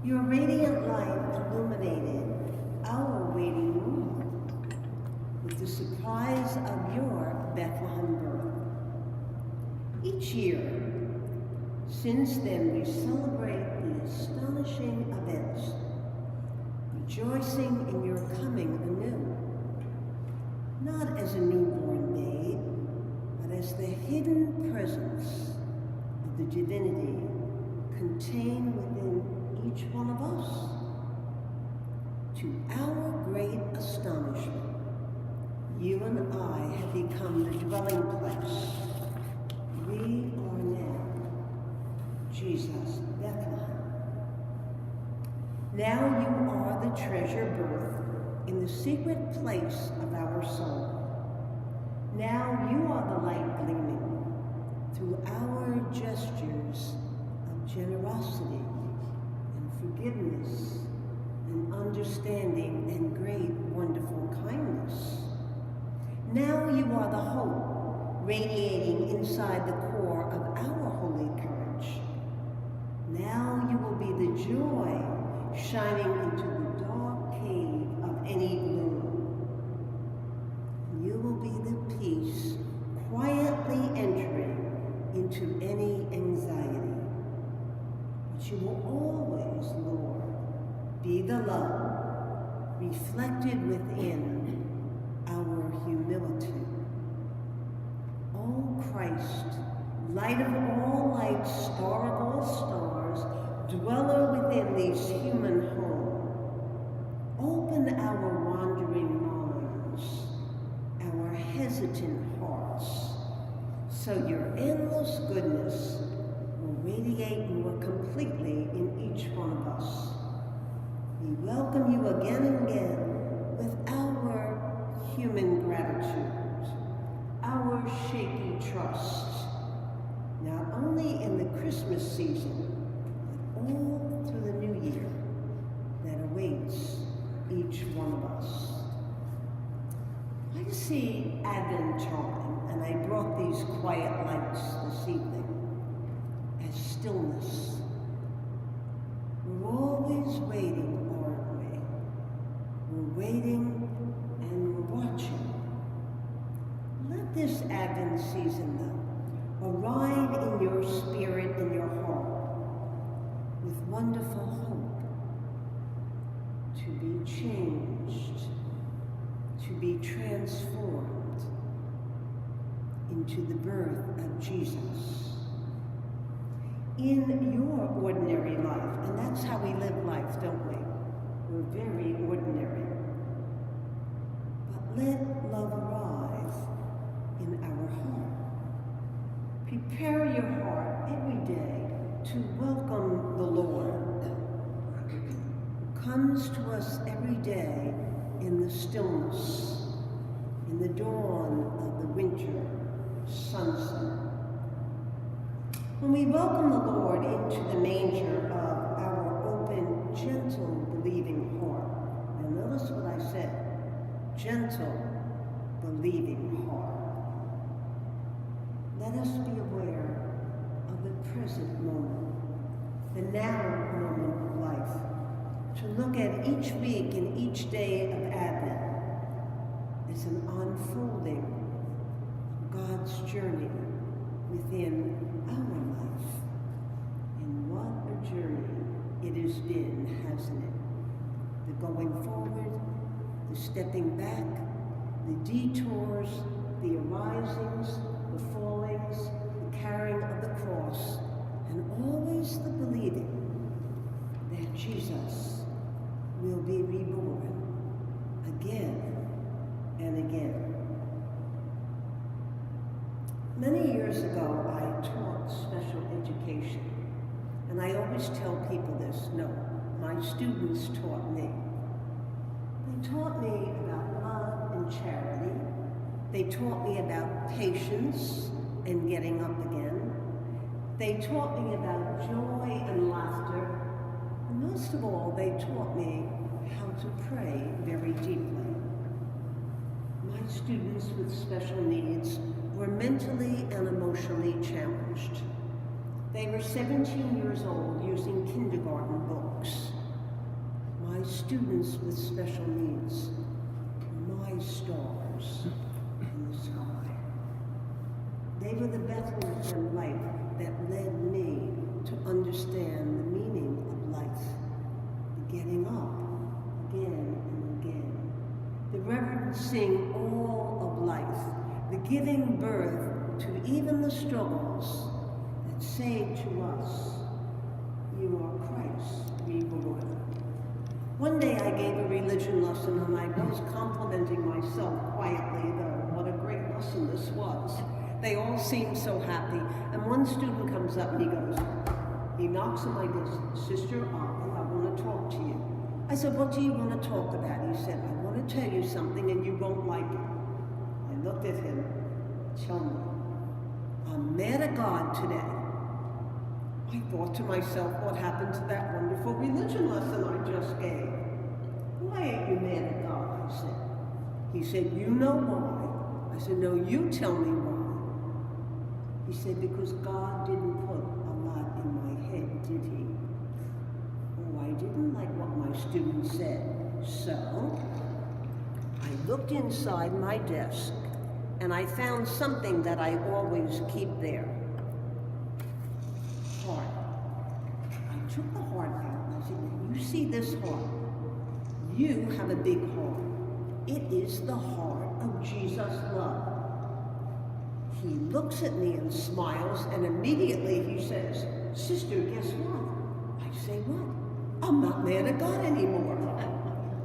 Your radiant light illuminated our waiting room with the surprise of your Bethlehem birth. Each year, since then, we celebrate the astonishing events, rejoicing in your coming anew, not as a newborn babe, but as the hidden presence of the divinity contained within each one of us. To our great astonishment, you and I have become the dwelling place. We are now Jesus, Bethlehem. Now you are the treasure birth in the secret place of our soul. Now you are the light gleaming through our gestures of generosity and forgiveness and understanding and great wonderful kindness. Now you are the hope radiating inside the core of our holy courage. Now you will be the joy shining into the dark cave of any gloom. You will be the peace quietly entering into any anxiety. But you will always, Lord, be the love reflected within our humility. O Christ, light of all lights, star of all stars, dweller within these human homes, open our wandering minds, our hesitant hearts, so your endless goodness will radiate more completely in each one of us. We welcome you again and again with our human gratitude, our shaky trust, not only in the Christmas season, but all through the new year that awaits each one of us. I see Advent time, and I brought these quiet lights this evening as stillness. We're always waiting, aren't we? We're waiting and we're watching. Let this Advent season, though, arrive in your spirit and your heart with wonderful hope to be changed, to be transformed into the birth of Jesus. In your ordinary life, and that's how we live life, don't we? We're very ordinary. But let love arise in our heart. Prepare your heart every day to welcome the Lord, who comes to us every day in the stillness, in the dawn of the winter sunset. When we welcome the Lord into the manger of our open, gentle, believing heart, and notice what I said, gentle, believing heart. Let us be aware of the present moment, the now moment of life, to look at each week and each day of Advent as an unfolding of God's journey within our life. And what a journey it has been, hasn't it? The going forward, the stepping back, the detours, the arisings, the fallings, the carrying of the cross, and always the believing that Jesus will be reborn again and again. Many years ago, I taught special education, and I always tell people this. No, my students taught me. They taught me about love and charity. They taught me about patience and getting up again. They taught me about joy and laughter. And most of all, they taught me how to pray very deeply. My students with special needs were mentally and emotionally challenged. They were 17 years old using kindergarten books. my students with special needs, my stars in the sky. They were the Bethlehem light that led me to understand the meaning of life, the getting up again and again, the reverencing all of life, the giving birth to even the struggles that say to us, you are Christ reborn. One day I gave a religion lesson and I was complimenting myself quietly, though, what a great lesson this was. They all seemed so happy. And one student comes up and he knocks on my desk, Sister I want to talk to you. I said, what do you want to talk about? He said, I want to tell you something and you won't like it. I looked at him, tell me. I'm mad at God today. I thought to myself, what happened to that wonderful religion lesson I just gave? Why ain't you mad at God? I said. He said, you know why? I said, no, you tell me why. He said, because God didn't put a lot in my head, did he? Oh, I didn't like what my student said. So, I looked inside my desk and I found something that I always keep there. Heart. I took the heart out and I said, now you see this heart. You have a big heart. It is the heart of Jesus' love. He looks at me and smiles, and immediately he says, Sister, guess what? I say, what? I'm not mad at God anymore.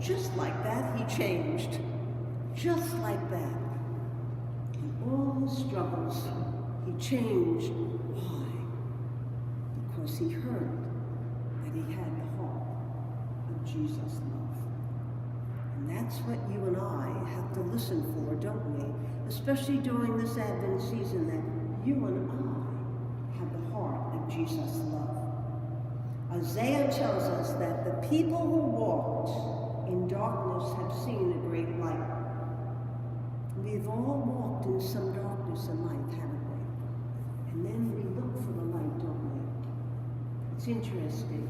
Just like that, he changed. Just like that. In all his struggles, he changed. Why? Because he heard that he had the heart of Jesus' love. And that's what you and I have to listen for, don't we? Especially during this Advent season, that you and I have the heart of Jesus' love. Isaiah tells us that the people who walked in darkness have seen a great light. We've all walked in some darkness in life, haven't we? And then we look for the light, don't we? It's interesting.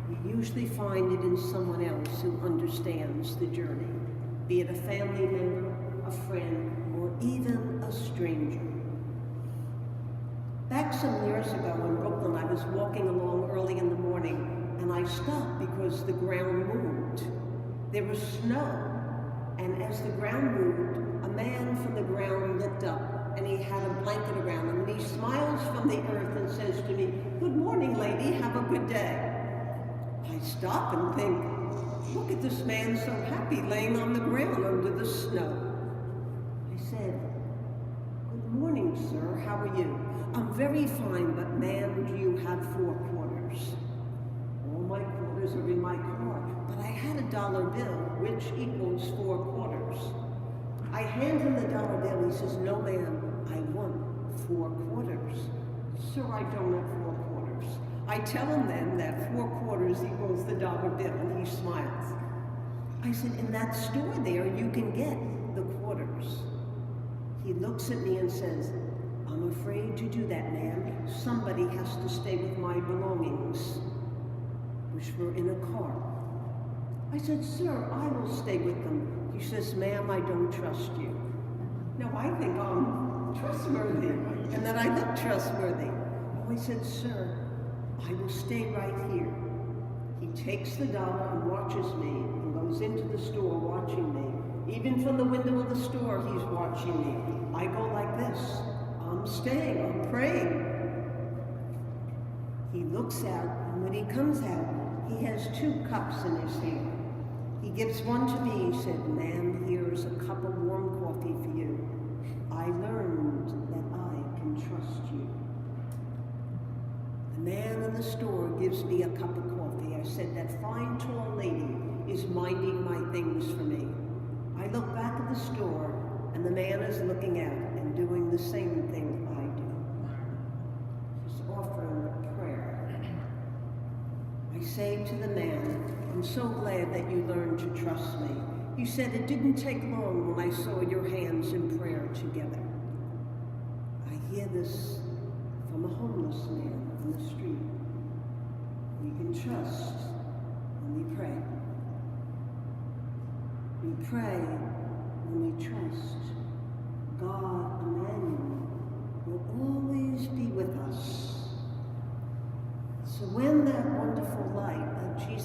We usually find it in someone else who understands the journey, be it a family member, a friend, or even a stranger. Back some years ago in Brooklyn, I was walking along early in the morning and I stopped because the ground moved. There was snow, and as the ground moved, a man from the ground looked up and he had a blanket around him and he smiles from the earth and says to me, good morning, lady, have a good day. I stop and think, look at this man so happy laying on the ground under the snow. I said, good morning, sir, how are you? I'm very fine, but ma'am, do you have 4 quarters? All my quarters are in my car, but I had a dollar bill, which equals 4 quarters. I hand him the dollar bill, he says, no ma'am, I want 4 quarters. Sir, I don't have 4 quarters. I tell him then that 4 quarters equals the dollar bill, and he smiles. I said, in that store there, you can get the quarters. He looks at me and says, I'm afraid to do that, ma'am. Somebody has to stay with my belongings, which were in a car. I said, sir, I will stay with them. He says, ma'am, I don't trust you. Now, I think I'm trustworthy, and that I look trustworthy. Oh, I said, sir, I will stay right here. He takes the dollar and watches me and goes into the store watching me. Even from the window of the store, he's watching me. I go like this. I'm staying, I'm praying. He looks out, and when he comes out, he has 2 cups in his hand. He gives one to me. He said, ma'am, here's a cup of warm coffee for you. I learned that I can trust you. The man in the store gives me a cup of coffee. I said, that fine, tall lady is minding my things for me. I look back at the store, and the man is looking out and doing the same thing I do. He's offering a prayer. I say to the man, I'm so glad that you learned to trust me. You said it didn't take long when I saw your hands in prayer together. I hear this from a homeless man on the street. We can trust when we pray.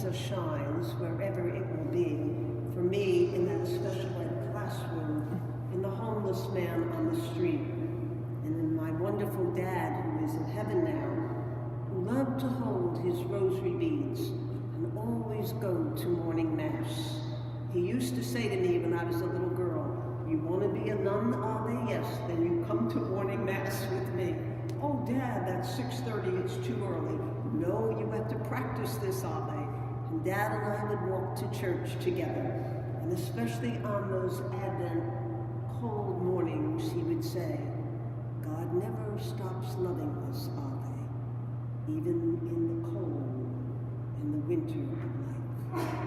Jesus shines wherever it will be. For me, in that special ed classroom, in the homeless man on the street, and in my wonderful dad who is in heaven now, who loved to hold his rosary beads and always go to morning mass. He used to say to me when I was a little girl, "You want to be a nun, Ave? Yes, then you come to morning mass with me." "Oh, Dad, that's 6:30, it's too early." "No, you have to practice this, Ave." And Dad and I would walk to church together, and especially on those Advent cold mornings, he would say, "God never stops loving us, Ave, even in the cold, in the winter of life."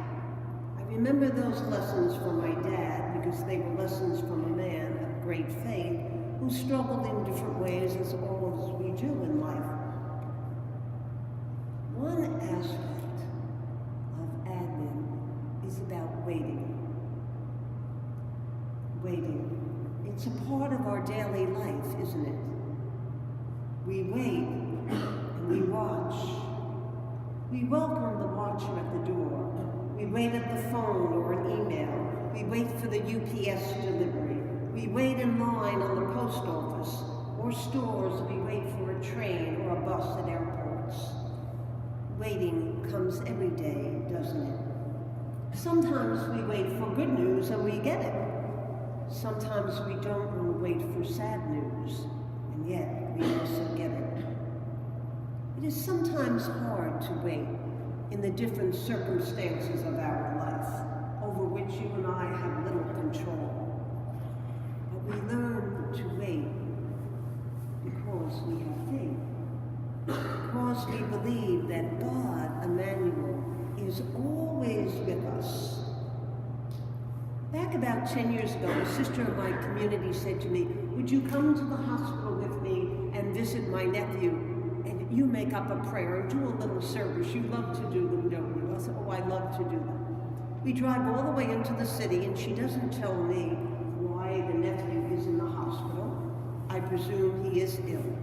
I remember those lessons from my dad because they were lessons from a man of great faith who struggled in different ways as all of us we do in life. One aspect of Advent is about waiting. Waiting. It's a part of our daily life, isn't it? We wait and we watch. We welcome the watcher at the door. We wait at the phone or an email. We wait for the UPS delivery. We wait in line on the post office or stores. We wait for a train or a bus at airports. Waiting comes every day, doesn't it? Sometimes we wait for good news and we get it. Sometimes we don't want to wait for sad news, and yet we also get it. It is sometimes hard to wait in the different circumstances of our life, over which you and I have little control. But we learn to wait because we have faith, because we believe that God, Emmanuel, is always with us. Back about 10 years ago, a sister of my community said to me, "Would you come to the hospital with me and visit my nephew? And you make up a prayer and do a little service. You love to do them, don't you?" I said, "Oh, I love to do them." We drive all the way into the city, and she doesn't tell me why the nephew is in the hospital. I presume he is ill.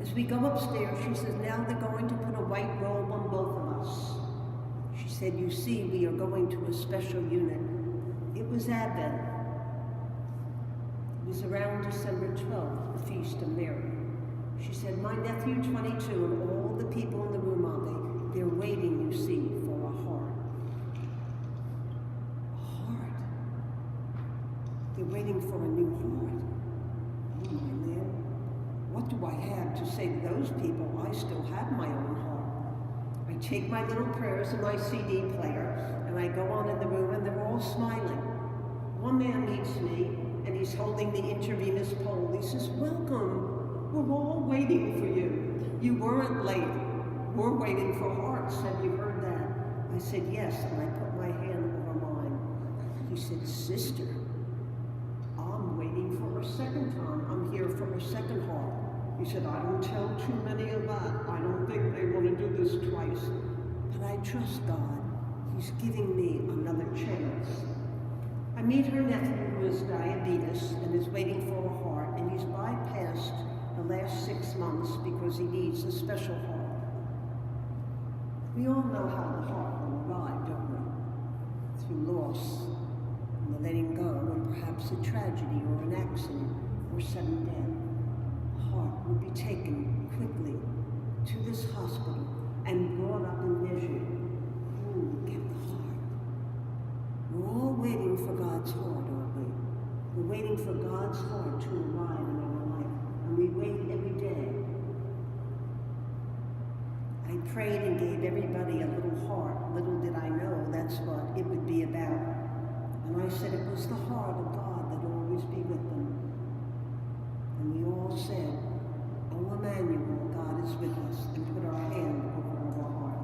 As we go upstairs, she says, "Now they're going to put a white robe on both of us." She said, "You see, we are going to a special unit." It was Advent. It was around December 12th, the Feast of Mary. She said, "My nephew, 22, and all the people in the room, they're waiting, you see, for a heart." A heart. They're waiting for a new heart. Oh, my man. What do I have to say to those people? I still have my own heart. I take my little prayers in my CD player, and I go on in the room, and they're all smiling. One man meets me, and he's holding the intravenous pole. He says, "Welcome. We're all waiting for you. You weren't late. We're waiting for hearts. Have you heard that?" I said, "Yes," and I put my hand over mine. He said, "Sister, I'm waiting for a second time. I'm here for a second heart." He said, "I don't tell too many of that. I don't think they want to do this twice. But I trust God. He's giving me another chance." I meet her nephew who has diabetes and is waiting for a heart, and he's bypassed the last 6 months because he needs a special heart. We all know how the heart will arrive, don't we? Through loss, and the letting go, and perhaps a tragedy or an accident or sudden death. The heart will be taken quickly to this hospital and brought up and measured. Who will get the heart? We're all waiting for God's heart, aren't we? We're waiting for God's heart to arrive in our life. And we wait every day. I prayed and gave everybody a little heart. Little did I know that's what it would be about. And I said it was the heart of God that would always be with them. And we all said, "Oh, Emmanuel, God is with us," and put our hand over our heart.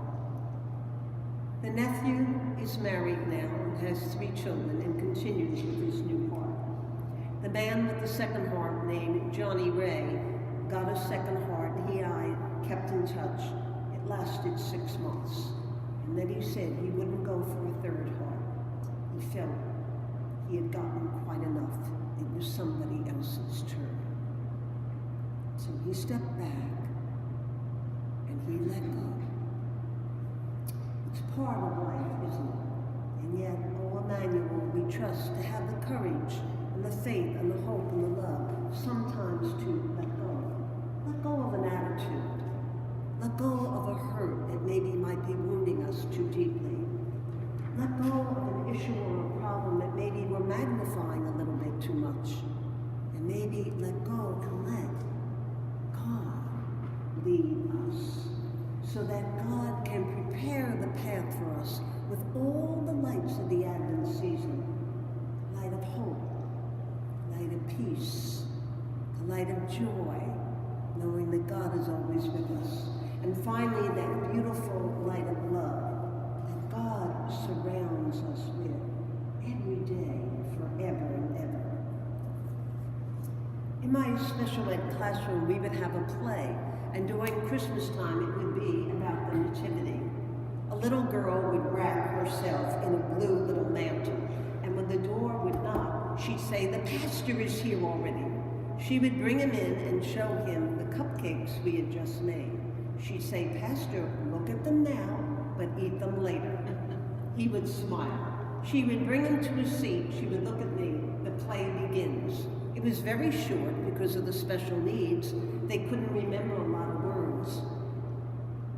The nephew is married now and has 3 children and continues with his new heart. The man with the second heart, named Johnny Ray, got a second heart, and he and I kept in touch. It lasted 6 months. And then he said he wouldn't go for a third heart. He felt he had gotten quite enough. It was somebody else's turn. So he stepped back and he let go. part of life, isn't it? And yet, oh Emmanuel, we trust to have the courage and the faith and the hope and the love sometimes to let go. Let go of an attitude. Let go of a hurt that maybe might be wounding us too deeply. Let go of an issue or a problem that maybe we're magnifying a little bit too much. And maybe let go and let God lead us so that God can prepare the path for us with all the lights of the Advent season. Light of hope, light of peace, the light of joy, knowing that God is always with us. And finally, that beautiful light of love that God surrounds us with every day, forever and ever. In my special ed classroom, we would have a play, and during Christmas time, it would be about the Nativity. A little girl would wrap herself in a blue little mantle, and when the door would knock, she'd say, "The pastor is here already." She would bring him in and show him the cupcakes we had just made. She'd say, "Pastor, look at them now, but eat them later." He would smile. She would bring him to his seat. She would look at me. The play begins. It was very short because of the special needs. They couldn't remember a lot of words.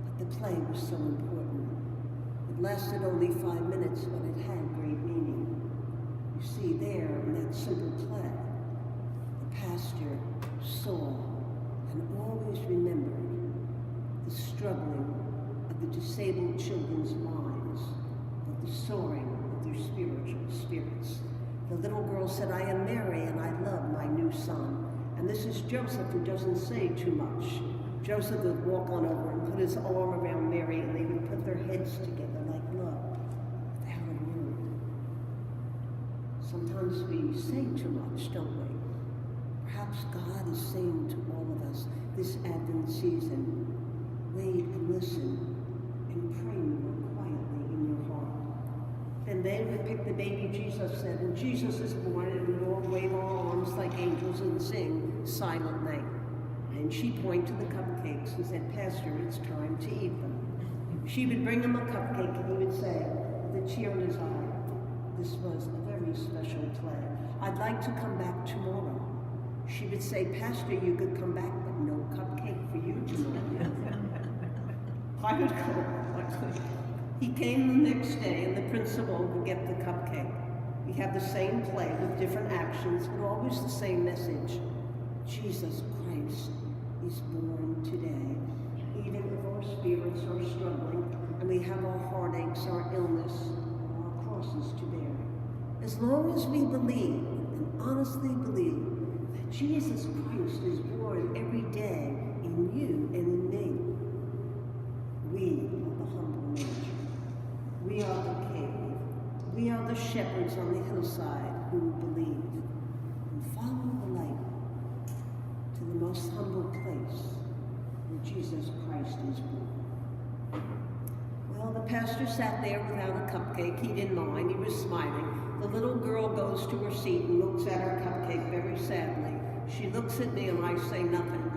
But the play was so important. It lasted only 5 minutes, but it had great meaning. You see, there in that simple play, the pastor saw and always remembered the struggling of the disabled children's minds, of the soaring of their spiritual spirits. The little girl said, "I am Mary and I love my new son." And this is Joseph, who doesn't say too much. Joseph would walk on over and put his arm around Mary, and they would put their heads together like love without a word. Sometimes we say too much, don't we? Perhaps God is saying to all of us this Advent season, wait and listen and pray more quietly in your heart. And they would pick the baby Jesus said, and Jesus is born, and we'd all wave our arms like angels and sing Silent Night. And she pointed to the cupcakes and said, "Pastor, it's time to eat them." She would bring him a cupcake and he would say, with a tear in his eye, "This was a very special play. I'd like to come back tomorrow." She would say, "Pastor, you could come back, but no cupcake for you tomorrow." I would go. He came the next day, and the principal would get the cupcake. We have the same play with different actions, but always the same message. Jesus Christ is born today. Even if our spirits are struggling, and we have our heartaches, our illness, or our crosses to bear. As long as we believe, and honestly believe, that Jesus Christ is born every day in you and in me, we are the humble nature. We are the king. We are the shepherds on the hillside who believe and follow the light to the most humble place where Jesus Christ is born. Well, the pastor sat there without a cupcake. He didn't mind. He was smiling. The little girl goes to her seat and looks at her cupcake very sadly. She looks at me and I say nothing.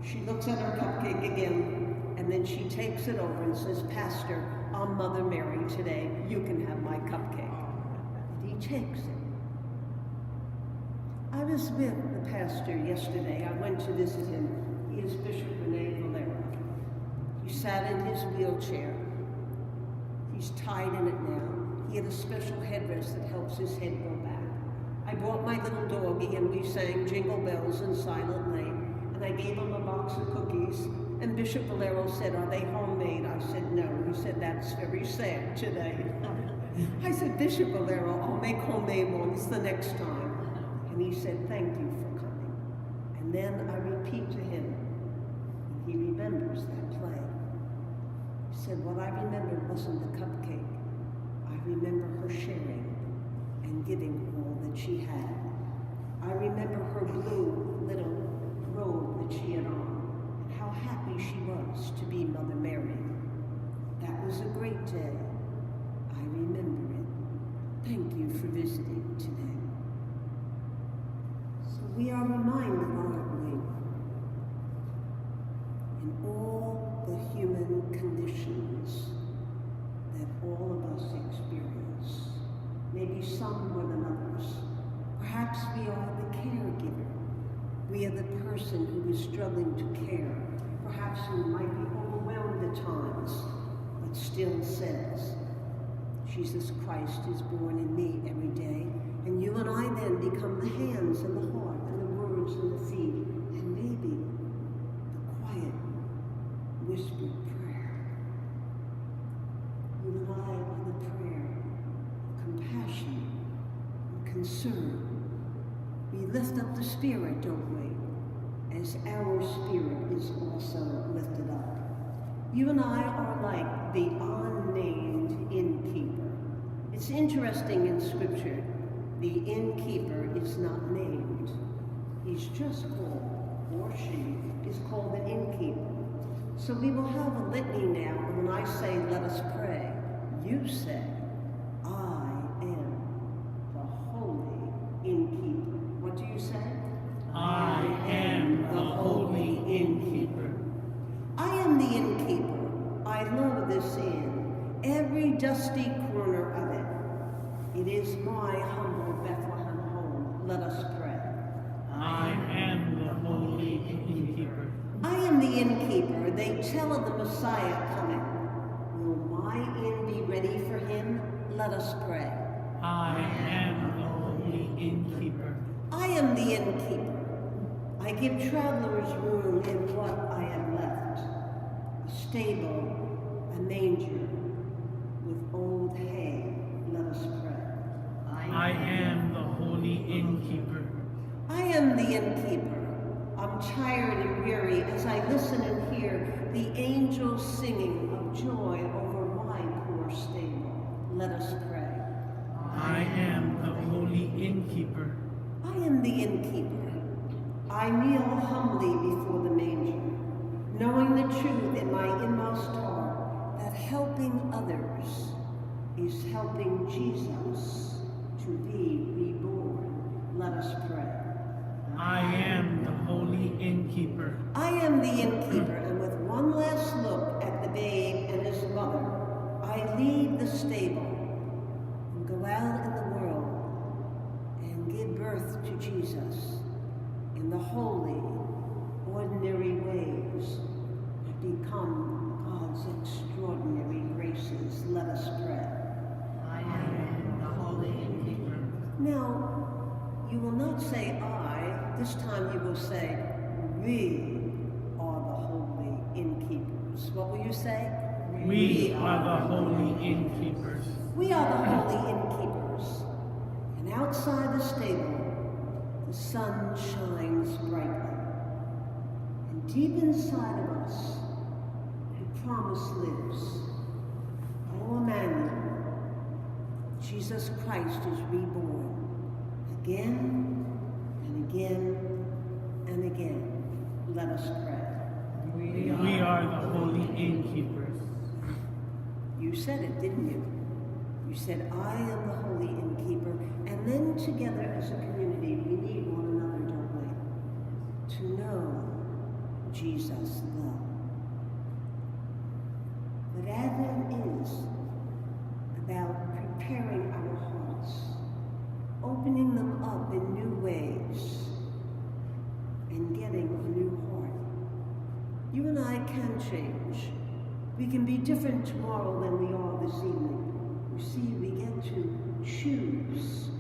She looks at her cupcake again, and then she takes it over and says, "Pastor, I'm Mother Mary today. You can have my cupcake." And he takes it. I was with the pastor yesterday. I went to visit him. He is Bishop Rene Valera. He sat in his wheelchair. He's tied in it now. He had a special headrest that helps his head go back. I brought my little doggie, and we sang Jingle Bells in Silent Night, and I gave him a box of cookies. And Bishop Valero said, "Are they homemade?" I said, "No." He said, "That's very sad today." I said, "Bishop Valero, I'll make homemade ones the next time." And he said, "Thank you for coming." And then I repeat to him, and he remembers that play. He said, "What I remembered wasn't the cupcake. I remember her sharing and giving all that she had. I remember her blue little robe that she had on. How happy she was to be Mother Mary. That was a great day. I remember it. Thank you for visiting today." So we are reminded, aren't we, in all the human conditions, all of us experience. Maybe some more than others. Perhaps we are the caregiver. We are the person who is struggling to care. Perhaps who might be overwhelmed at times, but still says, Jesus Christ is born in me every day. And you and I then become the hands and the heart and the words and the feet and maybe the quiet, whispered prayer. You and I are the prayer of compassion and concern. We lift up the spirit, don't we? As our spirit is also lifted up. You and I are like the unnamed innkeeper. It's interesting in Scripture, the innkeeper is not named. He's just called, or she is called an innkeeper. So we will have a litany now, and when I say, let us pray, you say, I am the holy innkeeper. What do you say? I am the holy innkeeper. I am the innkeeper. I love this inn, every dusty corner of it. It is my humble Bethlehem home. Let us pray. I am the holy innkeeper. I am the innkeeper. They tell of the Messiah coming. Will my inn be ready for him? Let us pray. I am the holy innkeeper. I am the innkeeper. I give travelers room in what I have left. A stable, a manger, with old hay. Let us pray. I am the holy innkeeper. I am the innkeeper. I'm tired and weary as I listen and hear the angels singing of joy over my poor stable. Let us pray. I am the holy innkeeper. I am the innkeeper. I kneel humbly before the manger, knowing the truth in my inmost heart that helping others is helping Jesus to be reborn. Let us pray. I am the holy innkeeper. I am the innkeeper, and with one last look at the babe and his mother, I leave the stable and go out in the world and give birth to Jesus in the holy, ordinary ways that become God's extraordinary graces. Let us pray. I am the holy innkeeper. Now, you will not say I, this time you will say, we are the holy innkeepers. What will you say? We are the holy innkeepers. We are the holy innkeepers. And outside the stable, the sun shines brightly. And deep inside of us, the promise lives. Oh, Emmanuel, Jesus Christ is reborn. Again and again and again. Let us pray. We are the holy innkeepers. You said it, didn't you? You said, I am the holy innkeeper. And then together as a community, we need one another, don't we? To know Jesus' love. But Advent is about preparing our hearts, opening them up in new ways, and getting a new heart. You and I can change. We can be different tomorrow than we are this evening. You see, we get to choose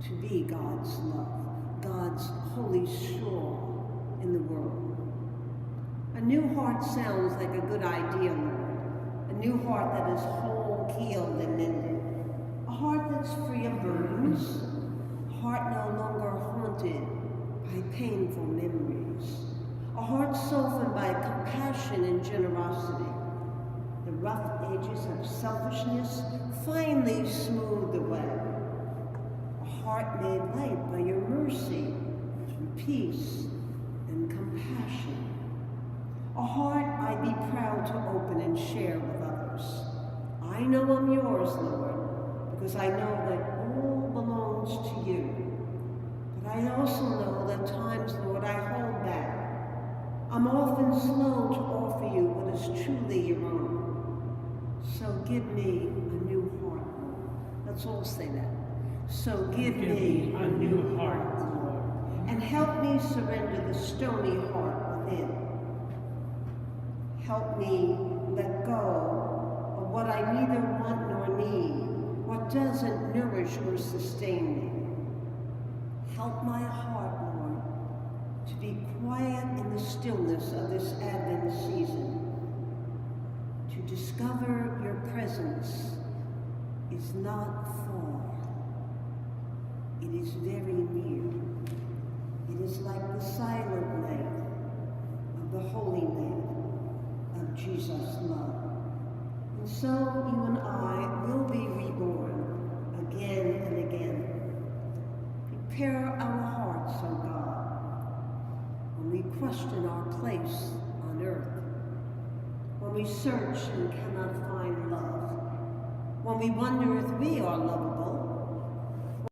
to be God's love, God's holy shore in the world. A new heart sounds like a good idea, Lord. A new heart that is whole, healed, and mended. A heart that's free of burdens. A heart no longer haunted by painful memories. A heart softened by compassion and generosity. The rough edges of selfishness finally smoothed away. A heart made light by your mercy through peace and compassion. A heart I'd be proud to open and share with others. I know I'm yours, Lord, because I know that all belongs to you. But I also know that times, Lord, I hold back. I'm often slow to offer you what is truly your own. So give me a new heart, Lord. Let's all say that. So give me a new heart, Lord. And help me surrender the stony heart within. Help me let go of what I neither want nor need, what doesn't nourish or sustain me. Help my heart, Lord, to be quiet in the stillness of this Advent season, to discover your presence is not far. It is very near. It is like the silent night of the Holy Night of Jesus' love. And so you and I will be reborn again and again. Prepare our hearts, O God, when we question our place on earth, when we search and cannot find love, when we wonder if we are lovable,